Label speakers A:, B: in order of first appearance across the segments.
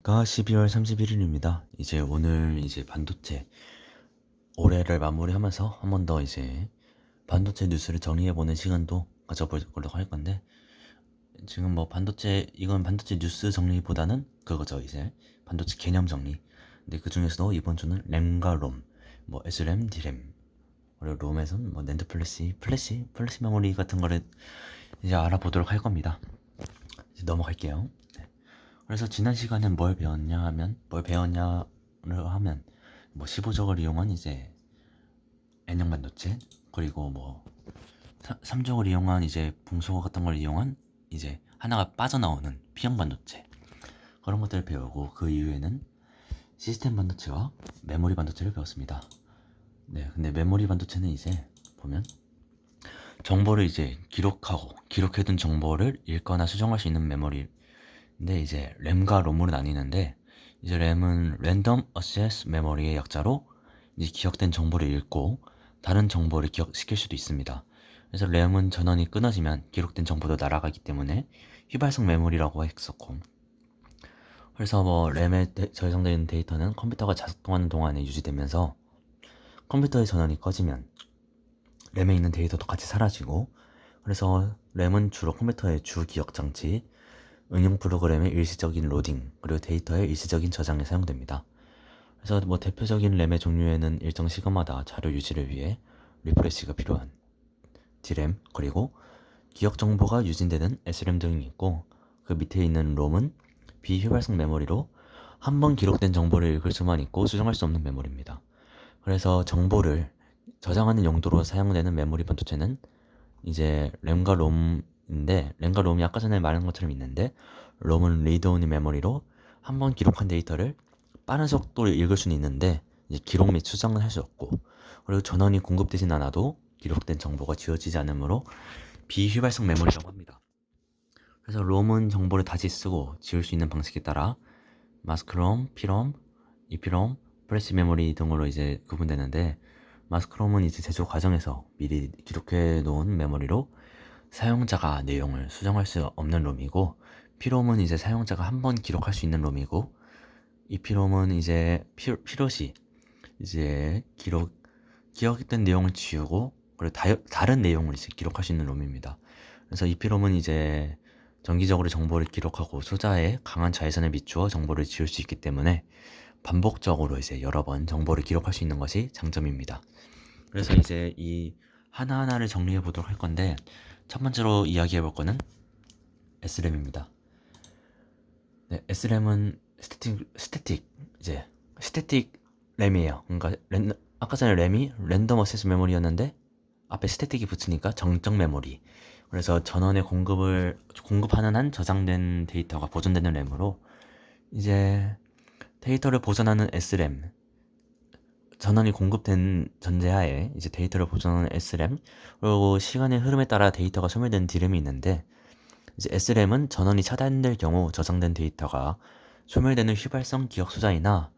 A: 오늘가 12월 31일입니다. 이제 오늘 이제 반도체 올해를 마무리하면서 한 번 더 이제 반도체 뉴스를 정리해보는 시간도 가져보려고 할 건데, 지금 뭐 이건 반도체 뉴스 정리보다는 그거죠. 이제 반도체 개념 정리. 근데 그 중에서도 이번 주는 램과 롬, 뭐 SRAM, DRAM, 그리고 롬에선 뭐 낸드 플래시 메모리 같은 거를 이제 알아보도록 할 겁니다. 이제 넘어갈게요. 그래서 지난 시간엔 뭘 배웠냐를 하면 뭐 15적을 이용한 이제 N형 반도체, 그리고 뭐 3적을 이용한 이제 붕소거 같은 걸 이용한 이제 하나가 빠져나오는 P형 반도체, 그런 것들을 배우고, 그 이후에는 시스템 반도체와 메모리 반도체를 배웠습니다. 네, 근데 메모리 반도체는 이제 보면 정보를 이제 기록해둔 정보를 읽거나 수정할 수 있는 메모리. 근데 이제 램과 롬으로 나뉘는데, 이제 램은 랜덤 어세스 메모리의 약자로 이제 기억된 정보를 읽고 다른 정보를 기억시킬 수도 있습니다. 그래서 램은 전원이 끊어지면 기록된 정보도 날아가기 때문에 휘발성 메모리라고 했었고, 그래서 뭐 램에 저장되어 있는 데이터는 컴퓨터가 작동하는 동안에 유지되면서 컴퓨터의 전원이 꺼지면 램에 있는 데이터도 같이 사라지고, 그래서 램은 주로 컴퓨터의 주 기억 장치, 응용 프로그램의 일시적인 로딩, 그리고 데이터의 일시적인 저장에 사용됩니다. 그래서 뭐 대표적인 램의 종류에는 일정 시간마다 자료 유지를 위해 리프레시가 필요한 D램, 그리고 기억 정보가 유지되는 SRAM 등이 있고, 그 밑에 있는 롬은 비휘발성 메모리로 한 번 기록된 정보를 읽을 수만 있고 수정할 수 없는 메모리입니다. 그래서 정보를 저장하는 용도로 사용되는 메모리 반도체는 이제 램과 롬인데, 램과 롬이 아까 전에 말한 것처럼 있는데, 롬은 리드 온리 메모리로 한 번 기록한 데이터를 빠른 속도로 읽을 수는 있는데 이제 기록 및 수정은 할 수 없고, 그리고 전원이 공급되진 않아도 기록된 정보가 지워지지 않으므로 비휘발성 메모리라고 합니다. 그래서 롬은 정보를 다시 쓰고 지울 수 있는 방식에 따라 마스크롬, 피롬, 이피롬, 플래시 메모리 등으로 이제 구분되는데, 마스크롬은 이제 제조 과정에서 미리 기록해 놓은 메모리로 사용자가 내용을 수정할 수 없는 롬이고, 피롬은 이제 사용자가 한 번 기록할 수 있는 롬이고, 이피롬은 이제 필요시 이제 기억된 내용을 지우고, 그리고 다른 내용을 이제 기록할 수 있는 롬입니다. 그래서 이피롬은 이제 정기적으로 정보를 기록하고 소자에 강한 자외선을 비추어 정보를 지울 수 있기 때문에 반복적으로 이제 여러 번 정보를 기록할 수 있는 것이 장점입니다. 그래서 이제 이 하나하나를 정리해 보도록 할 건데, 첫 번째로 이야기해 볼 거는 SRAM입니다. 네, SRAM은 스태틱 램이에요. 그러니까 아까 전에 램이 랜덤 어세스 메모리였는데 앞에 스태틱이 붙으니까 정적 메모리. 그래서 전원의 공급하는 한 저장된 데이터가 보존되는 램으로, 이제 데이터를 보존하는 SRAM, 전원이 공급된 전제하에 이제 데이터를 보존하는 SRAM, 그리고 시간의 흐름에 따라 데이터가 소멸되는 D램이 있는데, 이제 SRAM은 전원이 차단될 경우 저장된 데이터가 소멸되는 휘발성 기억 수자이나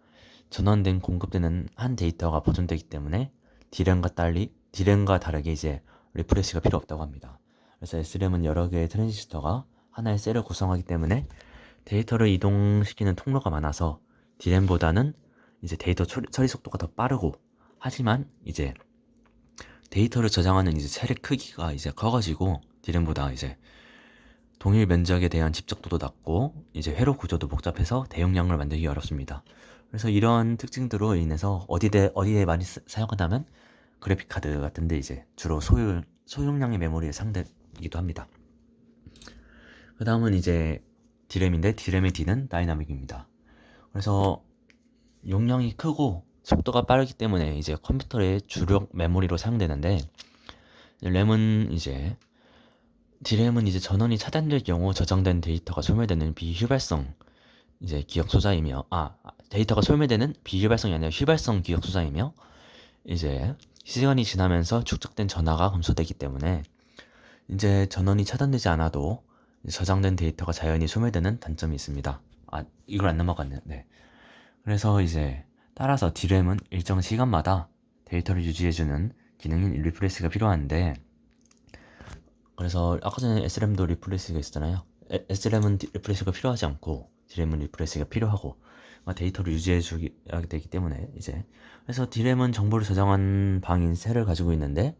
A: 전원된 공급되는 한 데이터가 보존되기 때문에 D램과 다르게 이제 리프레시가 필요 없다고 합니다. 그래서 SRAM은 여러 개의 트랜지스터가 하나의 셀을 구성하기 때문에 데이터를 이동시키는 통로가 많아서 D램보다는 이제 데이터 처리 속도가 더 빠르고, 하지만 이제 데이터를 저장하는 이제 셀의 크기가 이제 커가지고 D램보다 이제 동일 면적에 대한 집적도도 낮고 이제 회로 구조도 복잡해서 대용량을 만들기 어렵습니다. 그래서 이런 특징들로 인해서 어디에 많이 사용한다면 그래픽 카드 같은데 이제 주로 소용량의 메모리에 사용되기도 합니다. 그 다음은 이제 D램인데, D램의 D는 다이나믹입니다. 그래서 용량이 크고 속도가 빠르기 때문에 이제 컴퓨터의 주력 메모리로 사용되는데, D램은 이제 전원이 차단될 경우 저장된 데이터가 소멸되는 비휘발성 이제 기억 소자이며, 데이터가 소멸되는 비휘발성이 아니라 휘발성 기억 소자이며, 이제 시간이 지나면서 축적된 전하가 감소되기 때문에 이제 전원이 차단되지 않아도 저장된 데이터가 자연히 소멸되는 단점이 있습니다. 이걸 안 넘어갔네. 네. 그래서 이제 따라서 D램은 일정 시간마다 데이터를 유지해주는 기능인 리프레시가 필요한데, 그래서 아까 전에 SRAM도 리프레시가 있었잖아요. SRAM은 리프레시가 필요하지 않고 디램은 리프레시가 필요하고 데이터를 유지해주게 되기 때문에 이제 그래서 디램은 정보를 저장한 방인 셀을 가지고 있는데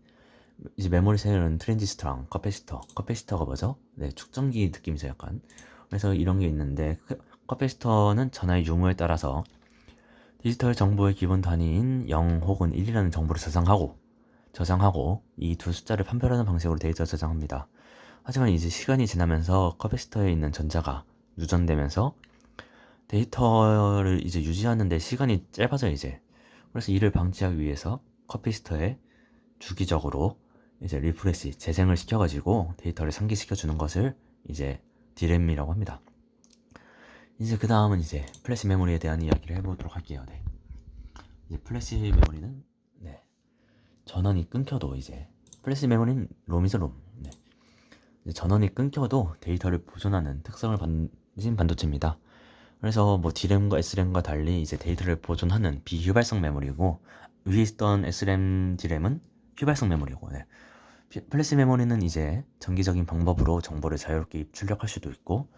A: 이제 메모리 셀은 트랜지스터랑 커패시터가 뭐죠? 네, 축전기 느낌이죠 약간. 그래서 이런 게 있는데 커패시터는 전하의 유무에 따라서 디지털 정보의 기본 단위인 0 혹은 1이라는 정보를 저장하고 이 두 숫자를 판별하는 방식으로 데이터 저장합니다. 하지만 이제 시간이 지나면서 커패시터에 있는 전자가 누전되면서 데이터를 이제 유지하는 데 시간이 짧아져요 이제. 그래서 이를 방지하기 위해서 커패시터에 주기적으로 이제 리프레시 재생을 시켜가지고 데이터를 상기시켜 주는 것을 이제 디램이라고 합니다. 이제 그 다음은 이제 플래시 메모리에 대한 이야기를 해보도록 할게요. 네. 이제 플래시 메모리는 네. 전원이 끊겨도 이제 플래시 메모리는 롬이죠 롬. 네. 이제 전원이 끊겨도 데이터를 보존하는 특성을 가진 반도체입니다. 그래서 뭐 D램과 S램과 달리 이제 데이터를 보존하는 비휴발성 메모리고 위에 있던 S램, D램은 휴발성 메모리고 네. 플래시 메모리는 이제 정기적인 방법으로 정보를 자유롭게 출력할 수도 있고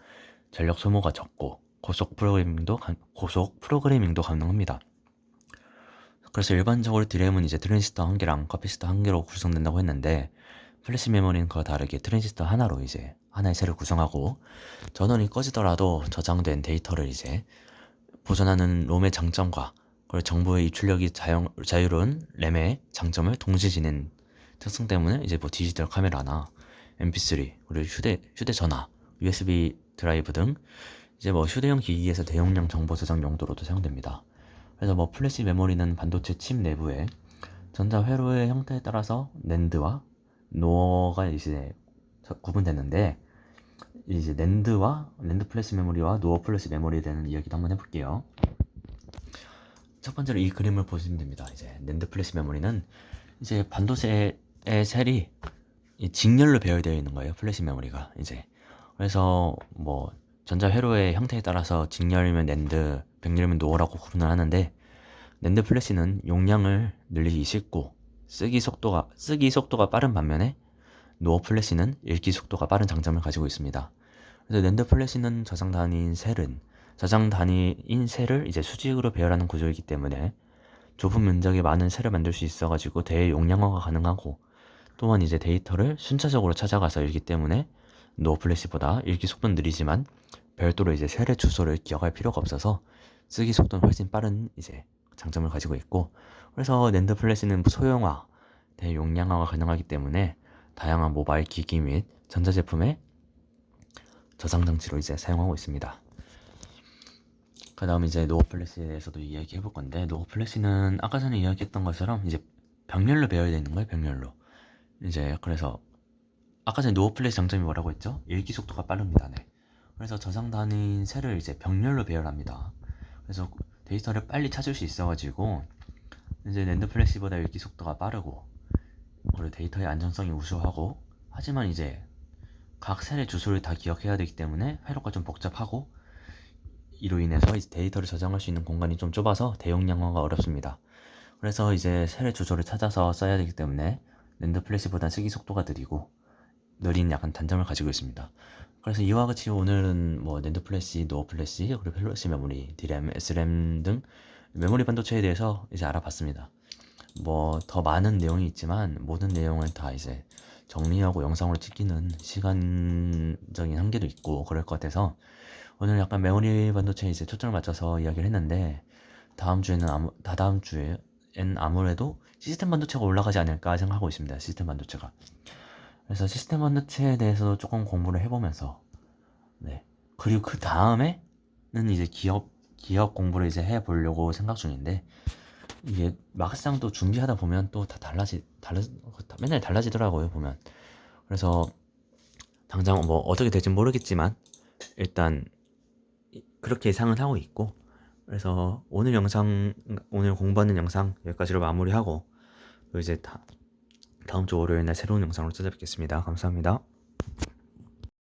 A: 전력 소모가 적고 고속 프로그래밍도 가능합니다. 그래서 일반적으로 D램은 이제 트랜지스터 한 개랑 커패시터 한 개로 구성된다고 했는데 플래시 메모리는 그와 다르게 트랜지스터 하나로 이제 하나의 셀을 구성하고 전원이 꺼지더라도 저장된 데이터를 이제 보존하는 롬의 장점과 그리고 정보의 입출력이 자유로운 램의 장점을 동시에 지닌 특성 때문에 이제 뭐 디지털 카메라나 MP3 그리고 휴대전화, USB 드라이브 등 이제 뭐 휴대용 기기에서 대용량 정보 저장 용도로도 사용됩니다. 그래서 뭐 플래시 메모리는 반도체 칩 내부에 전자 회로의 형태에 따라서 낸드와 노어가 이제 구분되는데 이제 낸드 플래시 메모리와 노어 플래시 메모리에 대한 이야기도 한번 해볼게요. 첫 번째로 이 그림을 보시면 됩니다. 이제 낸드 플래시 메모리는 이제 반도체의 셀이 직렬로 배열되어 있는 거예요. 플래시 메모리가 이제 그래서 뭐 전자 회로의 형태에 따라서 직렬이면 낸드, 백렬이면 노어라고 구분을 하는데 낸드 플래시는 용량을 늘리기 쉽고 쓰기 속도가 빠른 반면에 노어 플래시는 읽기 속도가 빠른 장점을 가지고 있습니다. 그래서 낸드 플래시는 저장 단위인 셀을 이제 수직으로 배열하는 구조이기 때문에 좁은 면적에 많은 셀을 만들 수 있어가지고 대용량화가 가능하고 또한 이제 데이터를 순차적으로 찾아가서 읽기 때문에 노어 플래시보다 읽기 속도는 느리지만 별도로 이제 셀의 주소를 기억할 필요가 없어서 쓰기 속도는 훨씬 빠른 이제 장점을 가지고 있고 그래서 낸드 플래시는 소형화, 대용량화가 가능하기 때문에 다양한 모바일 기기 및 전자제품의 저장 장치로 이제 사용하고 있습니다. 그 다음 이제 노어 플래시에 대해서도 이야기 해볼 건데 노어 플래시는 아까 전에 이야기했던 것처럼 이제 병렬로 배열되어 있는 거예요. 병렬로 이제 그래서 아까 전에 노어 플래시 장점이 뭐라고 했죠? 읽기 속도가 빠릅니다. 네. 그래서 저장 단위인 셀을 이제 병렬로 배열합니다. 그래서 데이터를 빨리 찾을 수 있어가지고 이제 낸드 플래시보다 읽기 속도가 빠르고 그리고 데이터의 안정성이 우수하고 하지만 이제 각 셀의 주소를 다 기억해야 되기 때문에 회로가 좀 복잡하고 이로 인해서 이제 데이터를 저장할 수 있는 공간이 좀 좁아서 대용량화가 어렵습니다. 그래서 이제 셀의 주소를 찾아서 써야 되기 때문에 낸드 플래시보다 쓰기 속도가 느린 약간 단점을 가지고 있습니다. 그래서 이와 같이 오늘은 뭐 낸드 플래시, 노어 플래시, 그리고 플래시 메모리, D램, S램 등 메모리 반도체에 대해서 이제 알아봤습니다. 뭐 더 많은 내용이 있지만 모든 내용을 다 이제 정리하고 영상으로 찍기는 시간적인 한계도 있고 그럴 것 같아서 오늘 약간 메모리 반도체에 이제 초점을 맞춰서 이야기를 했는데 다다음 주엔 아무래도 시스템 반도체가 올라가지 않을까 생각하고 있습니다. 시스템 반도체가. 그래서 시스템 반도체에 대해서도 조금 공부를 해보면서 네. 그리고 그 다음에는 이제 기업 공부를 이제 해보려고 생각 중인데 이게 막상 또 준비하다 보면 또 다 맨날 달라지더라고요 보면. 그래서 당장 뭐 어떻게 될지 모르겠지만 일단 그렇게 예상은 하고 있고 그래서 오늘 공부하는 영상 여기까지로 마무리하고 또 이제 다음 주 월요일 날 새로운 영상으로 찾아뵙겠습니다. 감사합니다.